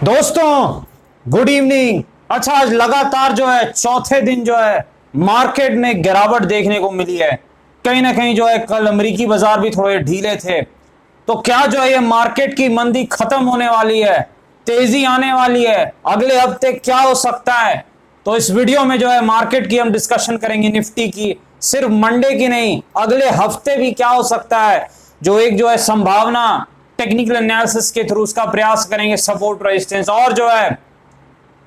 दोस्तों good evening. अच्छा, आज लगातार जो है चौथे दिन जो है मार्केट में गिरावट देखने को मिली है। कहीं ना कहीं जो है कल अमेरिकी बाजार भी थोड़े ढीले थे। तो क्या जो है ये मार्केट की मंदी खत्म होने वाली है, तेजी आने वाली है, अगले हफ्ते क्या हो सकता है? तो इस वीडियो में जो है मार्केट की हम डिस्कशन करेंगे, निफ्टी की, सिर्फ मंडे की नहीं, अगले हफ्ते भी क्या हो सकता है, जो एक जो है संभावना टेक्निकल एनालिसिस के थ्रू उसका प्रयास करेंगे, सपोर्ट रेजिस्टेंस और जो है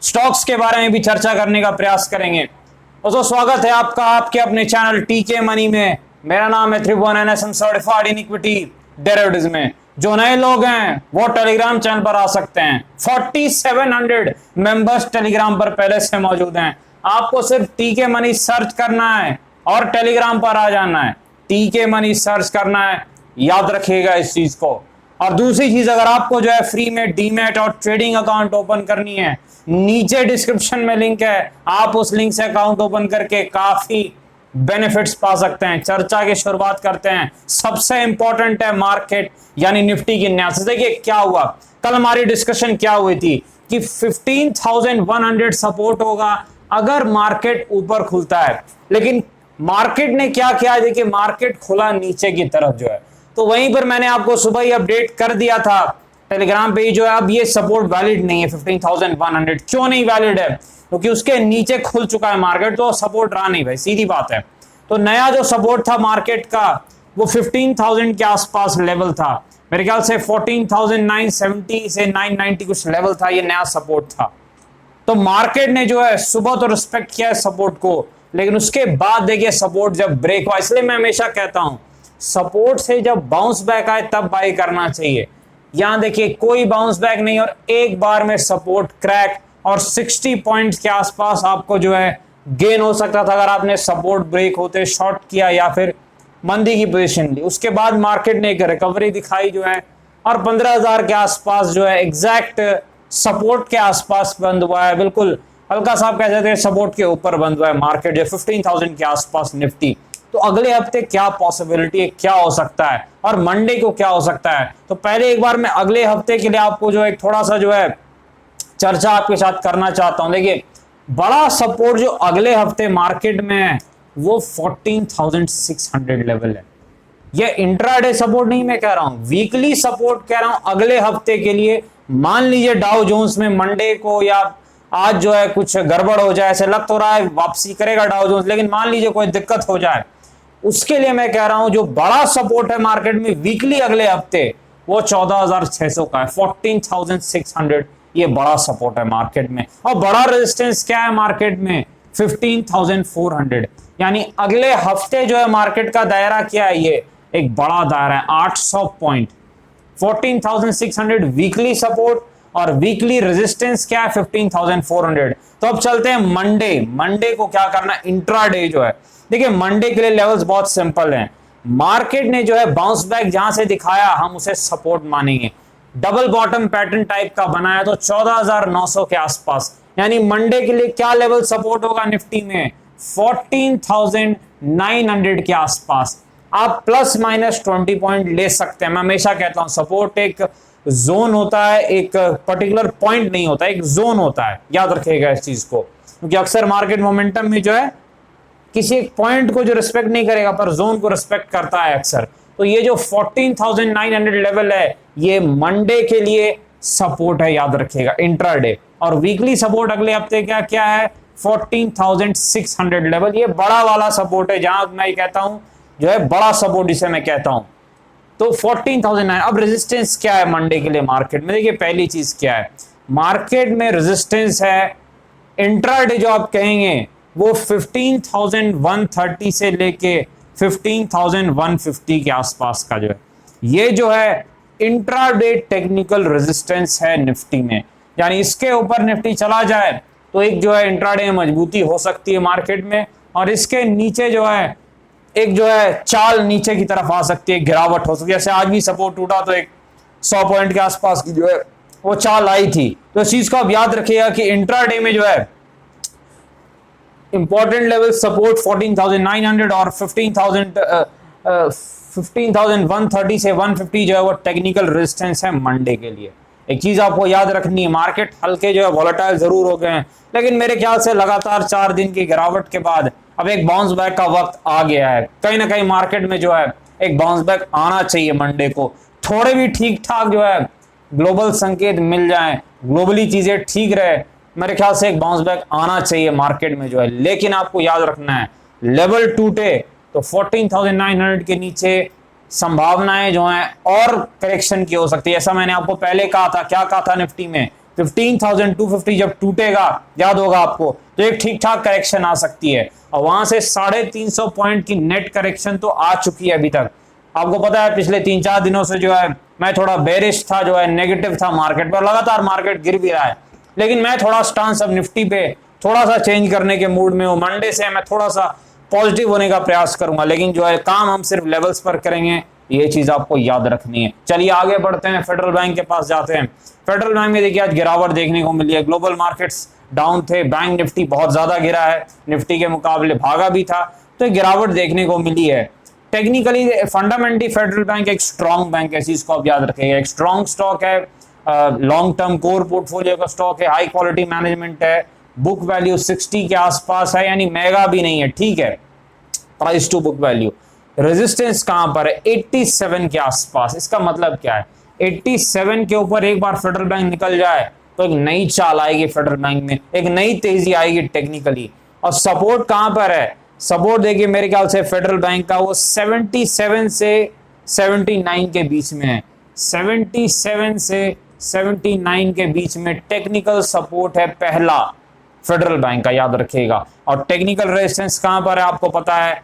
स्टॉक्स के बारे में भी चर्चा करने का प्रयास करेंगे। दोस्तों स्वागत है आपका आपके अपने चैनल टीके मनी में। मेरा नाम है Tribhuvan NSM certified in equity derivatives में। जो नए लोग हैं वो टेलीग्राम चैनल पर आ सकते हैं। 4700 मेंबर्स टेलीग्राम पर पहले से मौजूद हैं। आपको सिर्फ टीके मनी सर्च करना है और टेलीग्राम पर आ जाना है। टीके मनी सर्च करना है, याद रखिएगा इस चीज को। और दूसरी चीज, अगर आपको जो है फ्री में डीमैट और ट्रेडिंग अकाउंट ओपन करनी है, नीचे डिस्क्रिप्शन में लिंक है, आप उस लिंक से अकाउंट ओपन करके काफी बेनिफिट्स पा सकते हैं। चर्चा की शुरुआत करते हैं। सबसे इंपॉर्टेंट है मार्केट यानी निफ्टी की एनालिसिस। देखिए क्या हुआ, कल हमारी डिस्कशन क्या हुई थी कि 15,100 सपोर्ट होगा अगर मार्केट ऊपर खुलता है। लेकिन मार्केट ने क्या किया, देखिए मार्केट खुला नीचे की तरफ जो है। तो वहीं पर मैंने आपको सुबह ही अपडेट कर दिया था टेलीग्राम पे ही जो है, अब ये सपोर्ट वैलिड नहीं है 15,100। क्यों नहीं वैलिड है? क्योंकि उसके नीचे खुल चुका है मार्केट, तो सपोर्ट रहा नहीं भाई, सीधी बात है। तो नया जो सपोर्ट था मार्केट का वो 15,000 के आसपास लेवल था। मेरे ख्याल से 14,970 से 990 कुछ लेवल था, ये नया सपोर्ट था। तो मार्केट ने जो है सुबह तो रिस्पेक्ट किया है सपोर्ट को, लेकिन उसके बाद देखिए सपोर्ट जब ब्रेक हुआ, इसलिए मैं हमेशा कहता हूं सपोर्ट से जब बाउंस बैक आए तब बाई करना चाहिए। यहां देखिए कोई बाउंस बैक नहीं और एक बार में सपोर्ट क्रैक और 60 पॉइंट्स के आसपास आपको जो है गेन हो सकता था अगर आपने सपोर्ट ब्रेक होते शॉर्ट किया या फिर मंदी की पोजीशन ली। उसके बाद मार्केट ने एक रिकवरी दिखाई जो है और 15,000 के आसपास जो है एग्जैक्ट सपोर्ट के आसपास बंद हुआ है। बिल्कुल हल्का सा आप कह सकते हैं सपोर्ट के ऊपर बंद हुआ है मार्केट जो 15,000 के आसपास निफ्टी। तो अगले हफ्ते क्या पॉसिबिलिटी है, क्या हो सकता है और मंडे को क्या हो सकता है? तो पहले एक बार मैं अगले हफ्ते के लिए आपको जो है थोड़ा सा जो है चर्चा आपके साथ करना चाहता हूं। देखिए बड़ा सपोर्ट जो अगले हफ्ते मार्केट में है वो 14,600 लेवल है। ये इंट्राडे सपोर्ट नहीं मैं कह रहा हूं, वीकली सपोर्ट कह रहा हूं अगले हफ्ते के लिए। मान लीजिए डाउ जोन्स में मंडे को या आज जो है कुछ गड़बड़ हो जाए, ऐसे लग तो रहा है वापसी करेगा डाउ जोन्स, लेकिन मान लीजिए कोई दिक्कत हो जाए, उसके लिए मैं कह रहा हूं जो बड़ा सपोर्ट है मार्केट में वीकली अगले हफ्ते वो 14,600 का है, 14,600। ये बड़ा सपोर्ट है मार्केट में। और बड़ा रेजिस्टेंस क्या है मार्केट में? 15,400। यानी अगले हफ्ते जो है मार्केट का दायरा क्या है, ये एक बड़ा दायरा है, 800 पॉइंट। 14,600 वीकली सपोर्ट और वीकली रेजिस्टेंस क्या है? 15,400। तो अब चलते हैं मंडे को क्या करना है, इंट्राडे जो है। देखिए मंडे के लिए लेवल्स बहुत सिंपल हैं। मार्केट ने जो है बाउंस बैक जहां से दिखाया हम उसे सपोर्ट मानेंगे। डबल बॉटम पैटर्न टाइप का बनाया तो 14,900 के आसपास, यानी मंडे के लिए क्या लेवल सपोर्ट होगा निफ्टी में? 14,900 के आसपास। आप प्लस माइनस 20 पॉइंट ले सकते हैं। मैं हमेशा कहता हूं सपोर्ट एक जोन होता है, एक पर्टिकुलर पॉइंट नहीं होता, एक जोन होता है, याद रखिएगा इस चीज को। क्योंकि अक्सर मार्केट मोमेंटम में जो है किसी एक पॉइंट को जो रिस्पेक्ट नहीं करेगा पर जोन को रिस्पेक्ट करता है अक्सर। तो ये जो 14,900 लेवल है ये मंडे के लिए सपोर्ट है, याद रखिएगा इंट्राडे। और वीकली सपोर्ट अगले हफ्ते क्या क्या है? 14,600 लेवल। ये बड़ा वाला सपोर्ट है, जहां मैं कहता हूं जो है बड़ा सपोर्ट जिसे मैं कहता हूं। तो 14,009। अब रेजिस्टेंस क्या है मंडे के लिए मार्केट में? देखिए पहली चीज क्या है मार्केट में रेजिस्टेंस है, इंट्राडे जो आप कहेंगे वो 15,130 से लेके 15,150 के आसपास का जो है, ये जो है इंट्राडे टेक्निकल रेजिस्टेंस है निफ्टी में। यानी इसके ऊपर निफ्टी चला जाए तो एक जो है इंट्राडे में मजबूती हो सकती है मार्केट में, और इसके नीचे जो है एक जो है चाल नीचे की तरफ आ सकती है, गिरावट हो सकती है। जैसे आज भी सपोर्ट टूटा तो एक 100 पॉइंट के आसपास की जो है वो चाल आई थी। तो इस चीज को आप याद रखिएगा कि इंट्राडे में जो है इंपॉर्टेंट लेवल सपोर्ट 14,900 और 15,130 से 150 जो है वो टेक्निकल रेजिस्टेंस है मंडे के लिए। एक चीज आपको याद रखनी है, मार्केट हल्के जो है वॉलेटाइल जरूर हो गए हैं, लेकिन मेरे ख्याल से लगातार 4 दिन की गिरावट के बाद अब एक बाउंस बैक का वक्त आ गया है। कहीं ना कहीं मार्केट में जो है एक बाउंस बैक आना चाहिए मंडे को। थोड़े भी ठीक ठाक जो है ग्लोबल संकेत मिल जाएं, ग्लोबली चीजें ठीक रहे, मेरे ख्याल से एक बाउंस बैक आना चाहिए मार्केट में जो है। लेकिन आपको याद रखना है, लेवल टूटे तो 14,900 के नीचे संभावनाएं जो हैं और करेक्शन की हो सकती है। ऐसा मैंने आपको पहले कहा था, क्या कहा था निफ्टी में, 15,250 जब टूटेगा, याद होगा आपको, तो एक ठीक ठाक करेक्शन आ सकती है। और वहां से 350 पॉइंट की नेट करेक्शन तो आ चुकी है अभी तक। आपको पता है पिछले 3-4 दिनों से जो है मैं थोड़ा बेरिश था, जो है नेगेटिव था मार्केट पर, लगातार मार्केट गिर भी रहा है, लेकिन मैं थोड़ा स्टांस अब निफ्टी पे थोड़ा सा चेंज करने के मूड में हूं। मंडे से मैं थोड़ा सा पॉजिटिव होने का प्रयास करूंगा, लेकिन जो है काम हम सिर्फ लेवल्स पर करेंगे, ये चीज आपको याद रखनी है। चलिए आगे बढ़ते हैं, फेडरल बैंक के पास जाते हैं। फेडरल बैंक में देखिए आज गिरावट देखने को मिली है, ग्लोबल मार्केट्स डाउन थे, बैंक निफ्टी बहुत ज्यादा गिरा है, निफ्टी के मुकाबले भागा भी था, तो गिरावट देखने को मिली है। टेक्निकली फंडामेंटली फेडरल बैंक एक स्ट्रॉन्ग बैंक है, चीज को आप याद रखिएगा, एक स्ट्रॉन्ग स्टॉक है, लॉन्ग टर्म कोर पोर्टफोलियो का स्टॉक है, हाई क्वालिटी मैनेजमेंट है, बुक वैल्यू 60 के आसपास है, यानी महंगा भी नहीं है, ठीक है, price to book value. Resistance कहां पर है, 87 के आसपास। इसका मतलब क्या है, 87 के ऊपर एक बार फेडरल बैंक निकल जाए तो एक नई चाल आएगी फेडरल बैंक में, एक नई तेजी आएगी टेक्निकली। और सपोर्ट कहां पर है, सपोर्ट देखिए मेरे ख्याल से फेडरल बैंक का वो 77 से 79 के बीच में है, 77 से 79 के बीच में टेक्निकल सपोर्ट है पहला फेडरल बैंक का, याद रखिएगा। और टेक्निकल रेजिस्टेंस कहां पर है आपको पता है,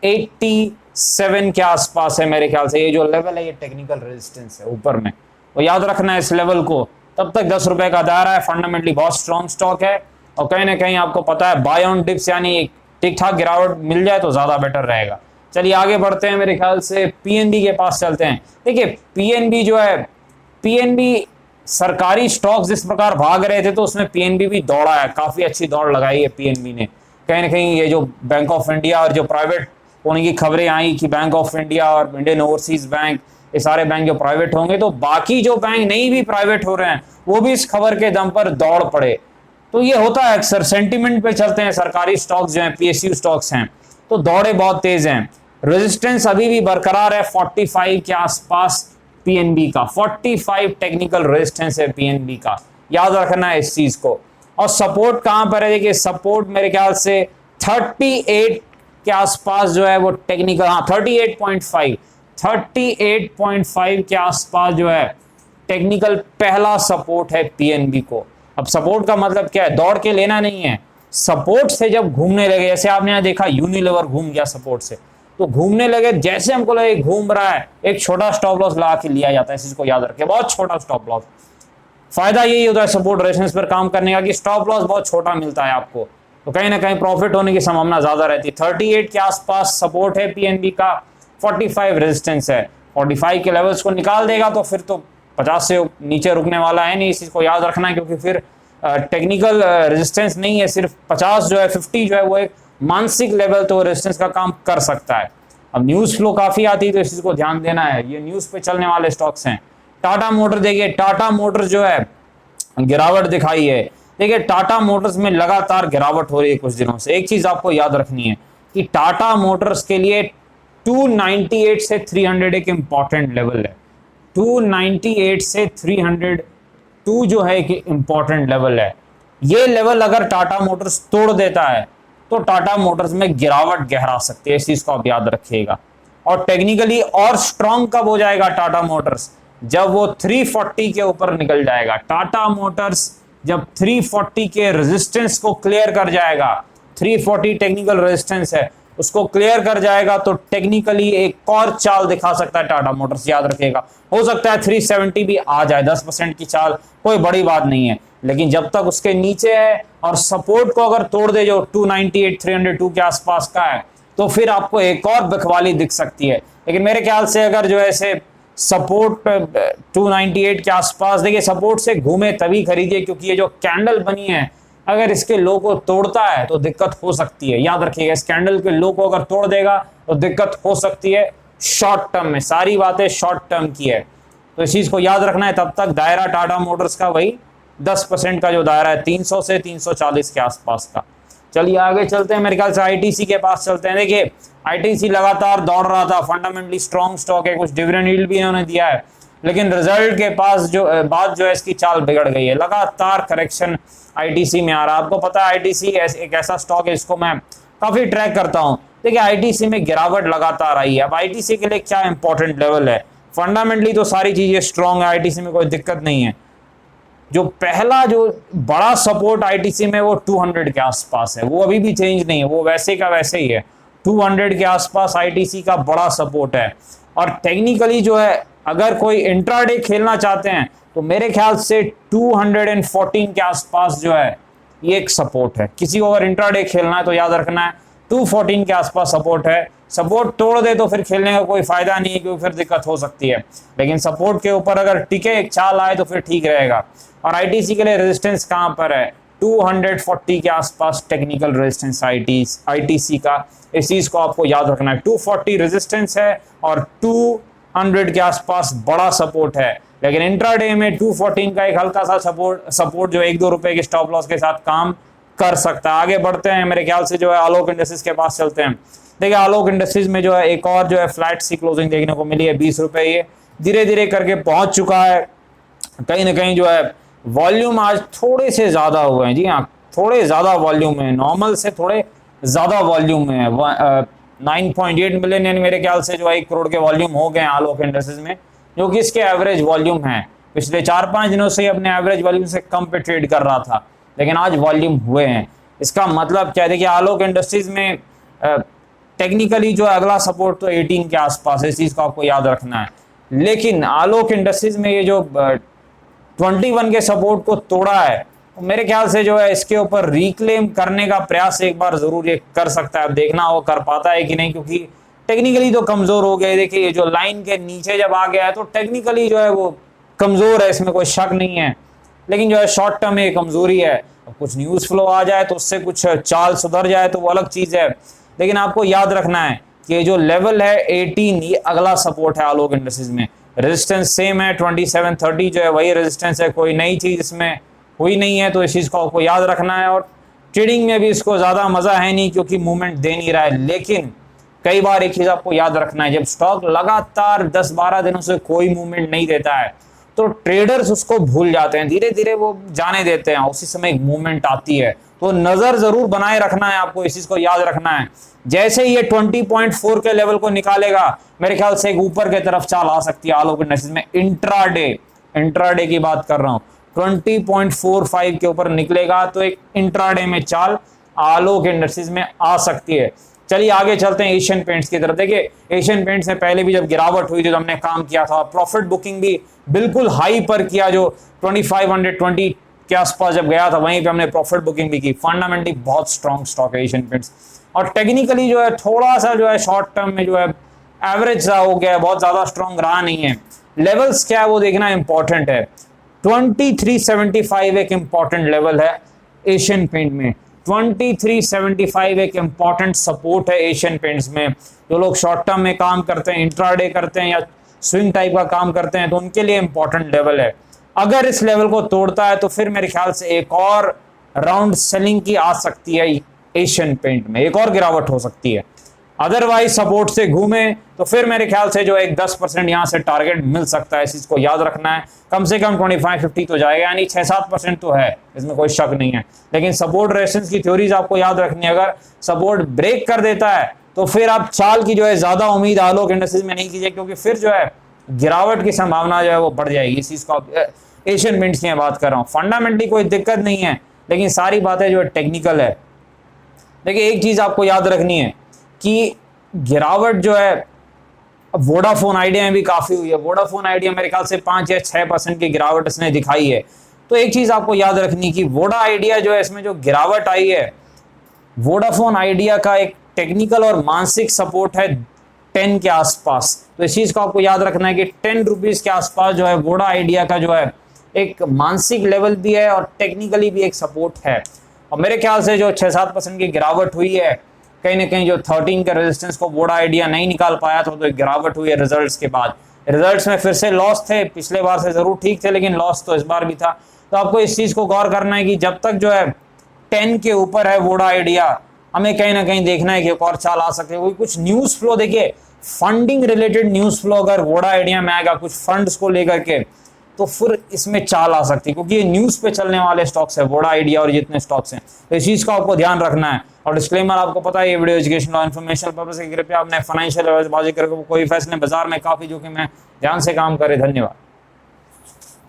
87 के आसपास है मेरे ख्याल से। ये जो लेवल है ये टेक्निकल रेजिस्टेंस है ऊपर में, वो याद रखना है इस लेवल को। तब तक 10 रुपए का दायरा है, फंडामेंटली बहुत स्ट्रॉन्ग स्टॉक है, और कहीं ना कहीं आपको पता है बाय ऑन डिप्स, यानी ठीक ठाक गिरावट मिल जाए तो ज्यादा बेटर रहेगा। चलिए आगे बढ़ते हैं, मेरे ख्याल से पीएनबी के पास चलते हैं। देखिए पीएनबी जो है, पीएनबी सरकारी स्टॉक्स जिस प्रकार भाग रहे थे तो उसमें पीएनबी भी दौड़ा है, काफी अच्छी दौड़ लगाई है पीएनबी ने। कहीं ना कहीं ये जो बैंक ऑफ इंडिया और जो प्राइवेट होने की खबरें आई कि बैंक ऑफ इंडिया और इंडियन ओवरसीज बैंक, ये सारे बैंक जो प्राइवेट होंगे, तो बाकी जो बैंक नहीं भी प्राइवेट हो रहे हैं वो भी इस खबर के दम पर दौड़ पड़े। तो ये होता है अक्सर, सेंटिमेंट पे चलते हैं सरकारी स्टॉक्स जो हैं, पीएसयू स्टॉक्स हैं, तो दौड़े बहुत तेज हैं। रेजिस्टेंस अभी भी बरकरार है 45 के आसपास पीएनबी का, 45 टेक्निकल रेजिस्टेंस है पीएनबी का, याद रखना है इस चीज को। और सपोर्ट कहां पर है, देखिए सपोर्ट मेरे ख्याल से 38 के आसपास जो है वो टेक्निकल, हाँ 38.5 के आसपास जो है टेक्निकल पहला सपोर्ट है पीएनबी को। अब सपोर्ट का मतलब क्या है, दौड़ के लेना नहीं है, सपोर्ट से जब घूमने लगे, जैसे आपने यहाँ देखा यूनिलीवर घूम गया सपोर्ट से, तो घूमने लगे, जैसे हमको लगे घूम रहा है, एक छोटा स्टॉप लॉस लगा के लिया जाता है, इसको याद रखें, बहुत छोटा स्टॉप लॉस। फायदा यही होता है सपोर्ट रेजिस्टेंस पर काम करने का कि स्टॉप लॉस बहुत छोटा मिलता है आपको, तो कहीं ना कहीं प्रॉफिट होने की संभावना ज्यादा रहती है। 38 के आसपास सपोर्ट है पीएनबी का, 45 रेजिस्टेंस है, 45 के लेवल्स को निकाल देगा तो फिर तो 50 से नीचे रुकने वाला है नहीं, इस चीज को याद रखना है, क्योंकि फिर टेक्निकल रेजिस्टेंस नहीं है, सिर्फ 50 जो है, 50 जो है वो एक मानसिक लेवल तो रेजिस्टेंस का काम कर सकता है। अब न्यूज फ्लो काफी आती है तो इस चीज को ध्यान देना है, ये न्यूज पे चलने वाले स्टॉक्स हैं। टाटा मोटर देखिए, टाटा मोटर जो है गिरावट दिखाई है, देखिए टाटा मोटर्स में लगातार गिरावट हो रही है कुछ दिनों से। एक चीज आपको याद रखनी है कि टाटा मोटर्स के लिए 298 से 300 एक इंपॉर्टेंट लेवल है, 298 से 302 जो है एक इंपॉर्टेंट लेवल है। ये लेवल अगर टाटा मोटर्स तोड़ देता है तो टाटा मोटर्स में गिरावट गहरा सकती है, इस चीज को आप याद रखिएगा। और टेक्निकली और स्ट्रॉन्ग कब हो जाएगा टाटा मोटर्स, जब वो 340 के ऊपर निकल जाएगा। टाटा मोटर्स जब 340 के रेजिस्टेंस को क्लियर कर जाएगा, 340 टेक्निकल रेजिस्टेंस है, उसको क्लियर कर जाएगा तो टेक्निकली एक और चाल दिखा सकता है टाटा मोटर्स, याद रखिएगा। हो सकता है 370 भी आ जाए, 10% की चाल, कोई बड़ी बात नहीं है, लेकिन जब तक उसके नीचे है और सपोर्ट को अगर तोड़ दे जो 298 302 के आसपास का है, तो फिर आपको एक और बिकवाली दिख सकती है। लेकिन मेरे ख्याल से अगर जो ऐसे सपोर्ट 298 के आसपास, देखिए सपोर्ट से घूमे तभी खरीदिए, क्योंकि ये जो कैंडल बनी है अगर इसके लो को तोड़ता है तो दिक्कत हो सकती है, याद रखिएगा। इस कैंडल के लो को अगर तोड़ देगा तो दिक्कत हो सकती है शॉर्ट टर्म में, सारी बातें शॉर्ट टर्म की है। तो इस चीज को याद रखना है। तब तक दायरा टाटा मोटर्स का वही 10% का जो दायरा है 300 से 340 के आसपास का। चलिए आगे चलते हैं, मेरे ख्याल से आईटीसी के पास चलते हैं। देखिए आईटीसी लगातार दौड़ रहा था, फंडामेंटली स्ट्रॉन्ग स्टॉक है, कुछ डिविडेंड यील्ड भी इन्होंने दिया है, लेकिन रिजल्ट के पास जो बाद जो है इसकी चाल बिगड़ गई है। लगातार करेक्शन आईटीसी में आ रहा है। आपको पता है आईटीसी एक ऐसा स्टॉक है जिसको मैं काफी ट्रैक करता हूं। देखिए आईटीसी में गिरावट लगातार आई है। अब आईटीसी के लिए क्या इंपॉर्टेंट लेवल है? फंडामेंटली तो सारी चीजें स्ट्रॉन्ग है, आईटीसी में कोई दिक्कत नहीं है। जो पहला जो बड़ा सपोर्ट आईटीसी में वो 200 के आसपास है, वो अभी भी चेंज नहीं है, वो वैसे का वैसे ही है। 200 के आसपास आईटीसी का बड़ा सपोर्ट है। और टेक्निकली जो है अगर कोई इंट्राडे खेलना चाहते हैं तो मेरे ख्याल से 214 के आसपास जो है ये एक सपोर्ट है। किसी को अगर इंट्राडे खेलना है तो याद रखना है 214 के आसपास सपोर्ट है। सपोर्ट तोड़ दे तो फिर खेलने का कोई फायदा नहीं है, क्योंकि फिर दिक्कत हो सकती है। लेकिन सपोर्ट के ऊपर अगर टिके एक चाल आए तो फिर ठीक रहेगा। और आईटीसी के लिए रेजिस्टेंस कहां पर है? 240 के आसपास टेक्निकल रेजिस्टेंस आईटीसी का। इस चीज को आपको याद रखना है। 240 रेजिस्टेंस है और 200 के आसपास बड़ा सपोर्ट है। लेकिन इंट्राडे में 214 का एक हल्का सा सपोर्ट जो 1-2 रुपए के स्टॉप लॉस के साथ काम कर सकता है। आगे बढ़ते हैं, मेरे ख्याल से जो है आलोक इंडस्ट्रीज के पास चलते हैं। देखिए आलोक इंडस्ट्रीज में जो है एक और जो है फ्लैट सी क्लोजिंग देखने को मिली है, 20 रुपए। ये धीरे धीरे करके पहुंच चुका है। कहीं ना कहीं जो है वॉल्यूम आज थोड़े से ज्यादा हुए हैं। जी हाँ, थोड़े ज्यादा वॉल्यूम है, नॉर्मल से थोड़े ज्यादा वॉल्यूम है। 9.8 मिलियन यानी मेरे ख्याल से जो है 1 करोड़ के वॉल्यूम हो गए हैं आलोक इंडस्ट्रीज में, जो कि इसके एवरेज वॉल्यूम है। पिछले 4-5 दिनों से अपने एवरेज वॉल्यूम से कम पे ट्रेड कर रहा था, लेकिन आज वॉल्यूम हुए हैं। इसका मतलब क्या है? देखिए आलोक इंडस्ट्रीज में टेक्निकली जो अगला सपोर्ट तो 18 के आसपास है, इस चीज को आपको याद रखना है। लेकिन आलोक इंडस्ट्रीज में ये जो 21 के सपोर्ट को तोड़ा है, तो मेरे ख्याल से जो है इसके ऊपर रिक्लेम करने का प्रयास एक बार जरूर ये कर सकता है। अब देखना वो कर पाता है कि नहीं, क्योंकि टेक्निकली तो कमजोर हो गया। देखिए ये जो लाइन के नीचे जब आ गया है तो टेक्निकली जो है वो कमजोर है, इसमें कोई शक नहीं है। लेकिन जो है शॉर्ट टर्म में कमजोरी है। कुछ न्यूज फ्लो आ जाए तो उससे कुछ चाल सुधर जाए तो वो अलग चीज है। लेकिन आपको याद रखना है कि ये जो लेवल है 18, ये अगला सपोर्ट है आलोक इंडस्ट्रीज में। रेजिस्टेंस सेम है 2730 जो है वही रेजिस्टेंस है, कोई नई चीज इसमें हुई नहीं है। तो इस चीज को आपको याद रखना है। और ट्रेडिंग में भी इसको ज्यादा मजा है नहीं, क्योंकि मूवमेंट दे नहीं रहा है। लेकिन कई बार एक चीज आपको याद रखना है, जब स्टॉक लगातार 10-12 दिनों से कोई मूवमेंट नहीं देता है तो ट्रेडर्स उसको भूल जाते हैं, धीरे धीरे वो जाने देते हैं। उसी समय एक मूवमेंट आती है, तो नजर जरूर बनाए रखना है। आपको इस चीज को याद रखना है। जैसे ये 20.4 के लेवल को निकालेगा, मेरे ख्याल से एक ऊपर के तरफ चाल आ सकती है आलोक इंडस्ट्रीज में। इंट्राडे की बात कर रहा हूं, 20.45 के ऊपर निकलेगा तो एक इंट्राडे में चाल आलोक इंडस्ट्रीज में आ सकती है। चलिए आगे चलते हैं एशियन पेंट्स की तरफ। देखिए एशियन पेंट्स में पहले भी जब गिरावट हुई थी तो हमने काम किया था, प्रॉफिट बुकिंग भी बिल्कुल हाई पर किया। जो 2520 के आसपास जब गया था वहीं पे हमने प्रॉफिट बुकिंग भी की। फंडामेंटली बहुत स्ट्रॉन्ग स्टॉक है एशियन पेंट्स। और टेक्निकली जो है थोड़ा सा जो है शॉर्ट टर्म में जो है एवरेज सा हो गया है, बहुत ज्यादा स्ट्रॉन्ग रहा नहीं है। लेवल्स क्या है वो देखना इंपॉर्टेंट है। 2375 एक इंपॉर्टेंट लेवल है एशियन पेंट में। 2375 एक इंपॉर्टेंट सपोर्ट है एशियन पेंट्स में। जो लोग शॉर्ट टर्म में काम करते हैं, इंट्राडे करते हैं या स्विंग टाइप का काम करते हैं, तो उनके लिए इंपॉर्टेंट लेवल है। अगर इस लेवल को तोड़ता है तो फिर मेरे ख्याल से एक और राउंड सेलिंग की आ सकती है एशियन पेंट में, एक और गिरावट हो सकती है। अदरवाइज सपोर्ट से घूमे तो फिर मेरे ख्याल से जो एक 10% यहां से टारगेट मिल सकता है। इस चीज को याद रखना है। कम से कम 25-50 तो जाएगा, यानी 6-7% तो है, इसमें कोई शक नहीं है। लेकिन सपोर्ट रेजिस्टेंस की थ्योरीज आपको याद रखनी है। अगर सपोर्ट ब्रेक कर देता है तो फिर आप चाल की जो है ज्यादा उम्मीद आलोक इंडस्ट्रीज में नहीं कीजिए, क्योंकि फिर जो है गिरावट की संभावना जो है वो बढ़ जाएगी। इस चीज को एशियन पेंट्स की बात कर रहा हूँ। फंडामेंटली कोई दिक्कत नहीं है, लेकिन सारी बातें जो है टेक्निकल है। देखिए एक चीज आपको याद रखनी है कि गिरावट जो है वोडाफोन आइडिया में भी काफी हुई है। वोडाफोन आइडिया मेरे ख्याल से 5 या 6% की गिरावट इसने दिखाई है। तो एक चीज आपको याद रखनी कि वोडा आइडिया जो है इसमें जो गिरावट आई है, वोडाफोन आइडिया का एक टेक्निकल और मानसिक सपोर्ट है 10 के आसपास। तो इस चीज को आपको याद रखना है कि 10 रुपीज के आसपास जो है वोडा आइडिया का जो है एक मानसिक लेवल भी है और टेक्निकली भी एक सपोर्ट है। और मेरे ख्याल से जो 6-7% की गिरावट हुई है, कहीं ना कहीं जो 13 का रेजिस्टेंस को वोडा आइडिया नहीं निकाल पाया था, तो एक गिरावट हुई है रिजल्ट्स के बाद। रिजल्ट्स में फिर से लॉस थे, पिछले बार से जरूर ठीक थे लेकिन लॉस तो इस बार भी था। तो आपको इस चीज को गौर करना है कि जब तक जो है 10 के ऊपर है वोडा आइडिया, हमें कहीं ना कहीं देखना है कि एक और चाल आ सकती है। कोई कुछ न्यूज फ्लो देखिए, फंडिंग रिलेटेड न्यूज फ्लो अगर वोडा आइडिया में आएगा कुछ फंड्स को लेकर के, तो फिर इसमें चाल आ सकती है, क्योंकि ये न्यूज पे चलने वाले स्टॉक्स है वोडा आइडिया और जितने स्टॉक्स हैं। तो इस चीज का आपको ध्यान रखना है। और डिस्क्लेमर आपको पता है, ये वीडियो एजुकेशन और इन्फॉर्मेशन पर्पस है, कृपया अपने फाइनेंशियल बाजी करके कोई फैसले बाजार में काफी जोखिम है ध्यान से काम करें। धन्यवाद।